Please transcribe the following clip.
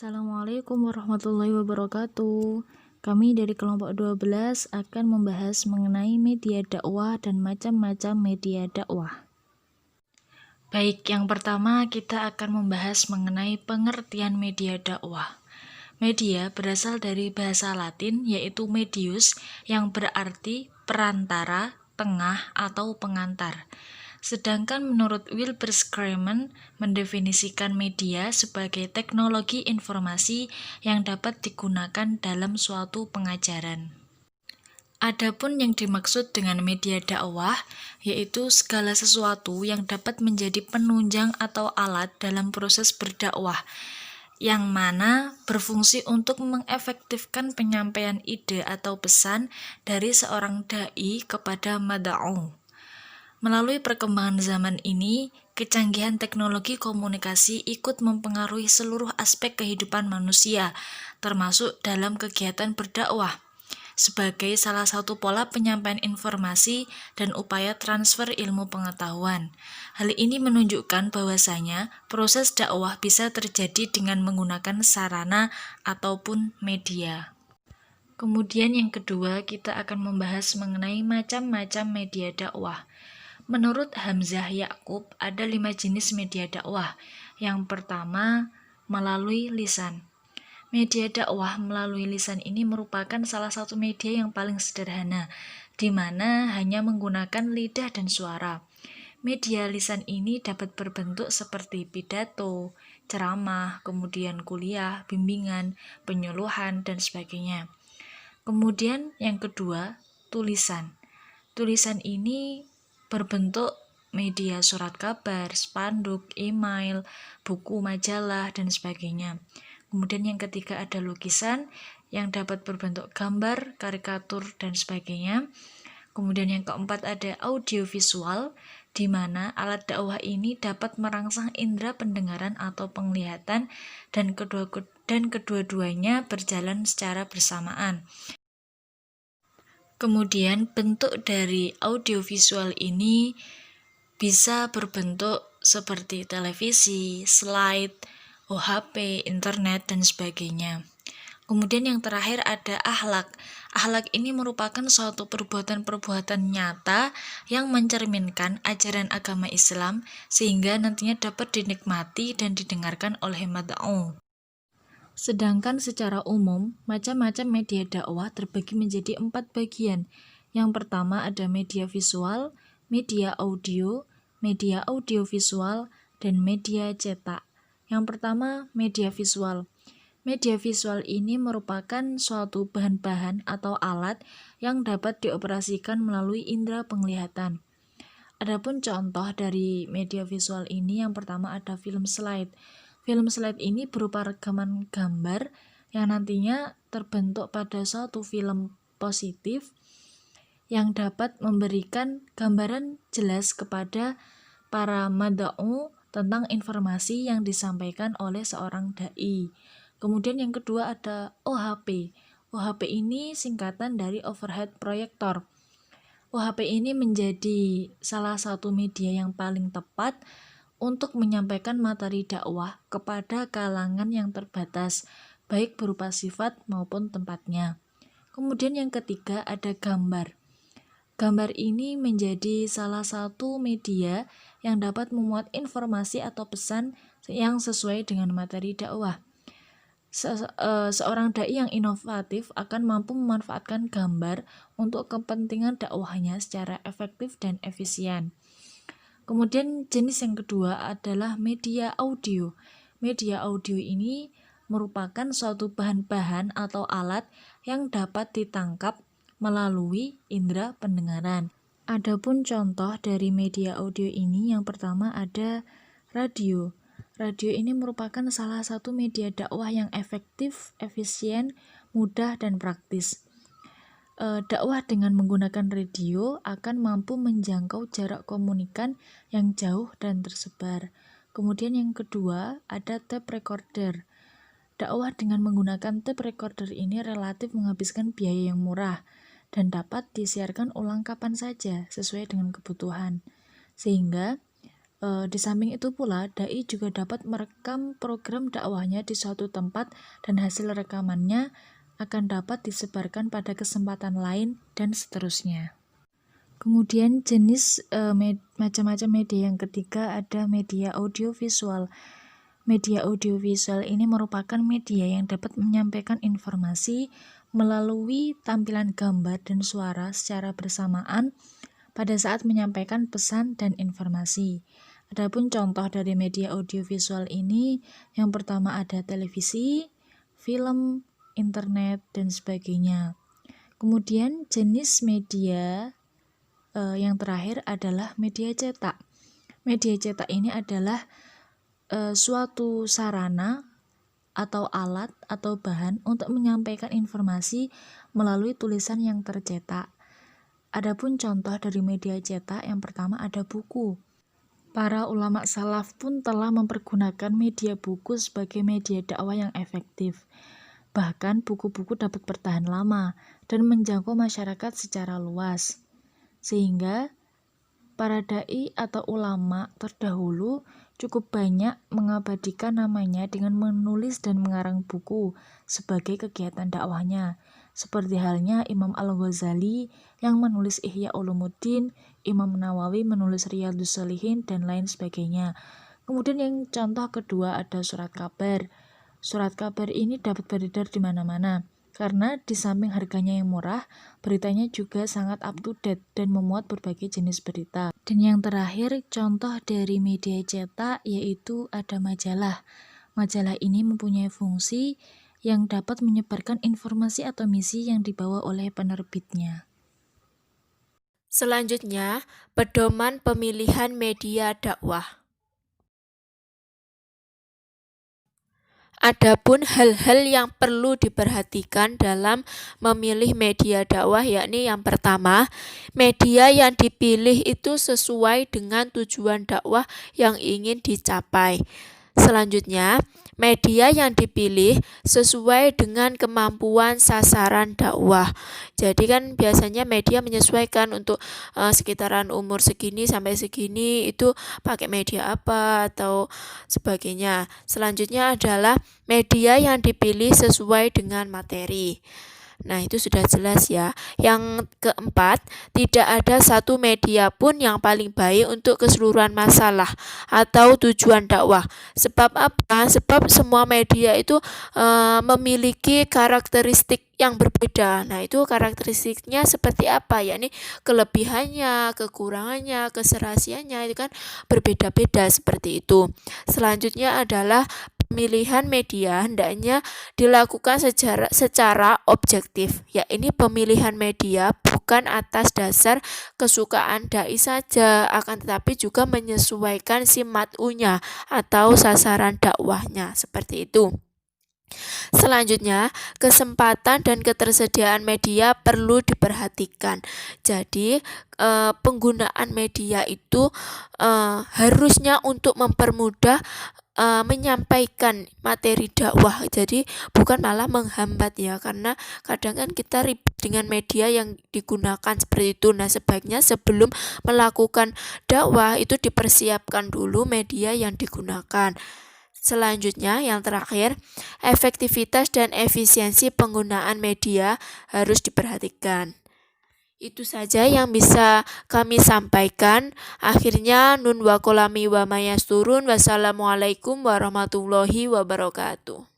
Assalamualaikum warahmatullahi wabarakatuh. Kami dari kelompok 12 akan membahas mengenai media dakwah dan macam-macam media dakwah. Baik, yang pertama kita akan membahas mengenai pengertian media dakwah. Media berasal dari bahasa Latin yaitu medius yang berarti perantara, tengah, atau pengantar. Sedangkan menurut Wilbur Screamen mendefinisikan media sebagai teknologi informasi yang dapat digunakan dalam suatu pengajaran. Adapun yang dimaksud dengan media dakwah yaitu segala sesuatu yang dapat menjadi penunjang atau alat dalam proses berdakwah yang mana berfungsi untuk mengefektifkan penyampaian ide atau pesan dari seorang dai kepada mad'u. Melalui perkembangan zaman ini, kecanggihan teknologi komunikasi ikut mempengaruhi seluruh aspek kehidupan manusia, termasuk dalam kegiatan berdakwah, sebagai salah satu pola penyampaian informasi dan upaya transfer ilmu pengetahuan. Hal ini menunjukkan bahwasanya proses dakwah bisa terjadi dengan menggunakan sarana ataupun media. Kemudian yang kedua, kita akan membahas mengenai macam-macam media dakwah. Menurut Hamzah Yakub, ada 5 jenis media dakwah. Yang pertama, melalui lisan. Media dakwah melalui lisan ini merupakan salah satu media yang paling sederhana, di mana hanya menggunakan lidah dan suara. Media lisan ini dapat berbentuk seperti pidato, ceramah, kemudian kuliah, bimbingan, penyuluhan, dan sebagainya. Kemudian yang kedua, tulisan. Tulisan ini berbentuk media surat kabar, spanduk, email, buku, majalah, dan sebagainya. Kemudian yang ketiga ada lukisan yang dapat berbentuk gambar, karikatur, dan sebagainya. Kemudian yang keempat ada audiovisual, di mana alat dakwah ini dapat merangsang indera pendengaran atau penglihatan dan kedua-duanya berjalan secara bersamaan. Kemudian bentuk dari audiovisual ini bisa berbentuk seperti televisi, slide, OHP, internet, dan sebagainya. Kemudian yang terakhir ada akhlak. Akhlak ini merupakan suatu perbuatan-perbuatan nyata yang mencerminkan ajaran agama Islam sehingga nantinya dapat dinikmati dan didengarkan oleh mad'u. Sedangkan secara umum, macam-macam media dakwah terbagi menjadi 4 bagian. Yang pertama ada media visual, media audiovisual, dan media cetak. Yang pertama, media visual. Media visual ini merupakan suatu bahan-bahan atau alat yang dapat dioperasikan melalui indera penglihatan. Adapun contoh dari media visual ini yang pertama ada film slide. Film slide ini berupa rekaman gambar yang nantinya terbentuk pada suatu film positif yang dapat memberikan gambaran jelas kepada para mad'u tentang informasi yang disampaikan oleh seorang dai. Kemudian yang kedua ada OHP. OHP ini singkatan dari overhead projector. OHP ini menjadi salah satu media yang paling tepat untuk menyampaikan materi dakwah kepada kalangan yang terbatas, baik berupa sifat maupun tempatnya. Kemudian yang ketiga ada gambar. Gambar ini menjadi salah satu media yang dapat memuat informasi atau pesan yang sesuai dengan materi dakwah. Seorang dai yang inovatif akan mampu memanfaatkan gambar untuk kepentingan dakwahnya secara efektif dan efisien. Kemudian jenis yang kedua adalah media audio. Media audio ini merupakan suatu bahan-bahan atau alat yang dapat ditangkap melalui indera pendengaran. Adapun contoh dari media audio ini yang pertama ada radio. Radio ini merupakan salah satu media dakwah yang efektif, efisien, mudah, dan praktis. Dakwah dengan menggunakan radio akan mampu menjangkau jarak komunikan yang jauh dan tersebar. Kemudian yang kedua ada tape recorder. Dakwah dengan menggunakan tape recorder ini relatif menghabiskan biaya yang murah dan dapat disiarkan ulang kapan saja sesuai dengan kebutuhan. Sehingga Di samping itu pula, dai juga dapat merekam program dakwahnya di suatu tempat dan hasil rekamannya akan dapat disebarkan pada kesempatan lain dan seterusnya. Kemudian jenis macam-macam media yang ketiga ada media audiovisual. Media audiovisual ini merupakan media yang dapat menyampaikan informasi melalui tampilan gambar dan suara secara bersamaan pada saat menyampaikan pesan dan informasi. Adapun contoh dari media audiovisual ini, yang pertama ada televisi, film, internet, dan sebagainya. Kemudian jenis media yang terakhir adalah media cetak. Media cetak ini adalah suatu sarana atau alat atau bahan untuk menyampaikan informasi melalui tulisan yang tercetak. Adapun contoh dari media cetak yang pertama ada buku. Para ulama salaf pun telah mempergunakan media buku sebagai media dakwah yang efektif. Bahkan buku-buku dapat bertahan lama dan menjangkau masyarakat secara luas. Sehingga para dai atau ulama terdahulu cukup banyak mengabadikan namanya dengan menulis dan mengarang buku sebagai kegiatan dakwahnya. Seperti halnya Imam Al-Ghazali yang menulis Ihya Ulumuddin, Imam Nawawi menulis Riyadhus Shalihin, dan lain sebagainya. Kemudian yang contoh kedua ada surat kabar. Surat kabar ini dapat beredar di mana-mana, karena di samping harganya yang murah, beritanya juga sangat up to date dan memuat berbagai jenis berita. Dan yang terakhir, contoh dari media cetak yaitu ada majalah. Majalah ini mempunyai fungsi yang dapat menyebarkan informasi atau misi yang dibawa oleh penerbitnya. Selanjutnya, pedoman pemilihan media dakwah. Adapun hal-hal yang perlu diperhatikan dalam memilih media dakwah, yakni yang pertama, media yang dipilih itu sesuai dengan tujuan dakwah yang ingin dicapai. Selanjutnya, media yang dipilih sesuai dengan kemampuan sasaran dakwah. Jadi kan biasanya media menyesuaikan untuk sekitaran umur segini sampai segini itu pakai media apa atau sebagainya. Selanjutnya adalah media yang dipilih sesuai dengan materi. Nah, itu sudah jelas ya. Yang keempat, tidak ada satu media pun yang paling baik untuk keseluruhan masalah atau tujuan dakwah. Sebab apa? Sebab semua media itu memiliki karakteristik yang berbeda. Nah, itu karakteristiknya seperti apa? Yakni kelebihannya, kekurangannya, keserasiannya itu kan berbeda-beda seperti itu. Selanjutnya adalah pemilihan media hendaknya dilakukan secara objektif, yakni pemilihan media bukan atas dasar kesukaan dai saja, akan tetapi juga menyesuaikan si mat'unya atau sasaran dakwahnya, seperti itu. Selanjutnya, kesempatan dan ketersediaan media perlu diperhatikan. Jadi, penggunaan media itu harusnya untuk mempermudah menyampaikan materi dakwah, jadi bukan malah menghambat ya, karena kadang kan kita ribet dengan media yang digunakan seperti itu. Nah, sebaiknya sebelum melakukan dakwah itu dipersiapkan dulu media yang digunakan. Selanjutnya, yang terakhir, efektivitas dan efisiensi penggunaan media harus diperhatikan. Itu saja yang bisa kami sampaikan. Akhirnya, nun wa kolami wa mayasturun. Wassalamualaikum warahmatullahi wabarakatuh.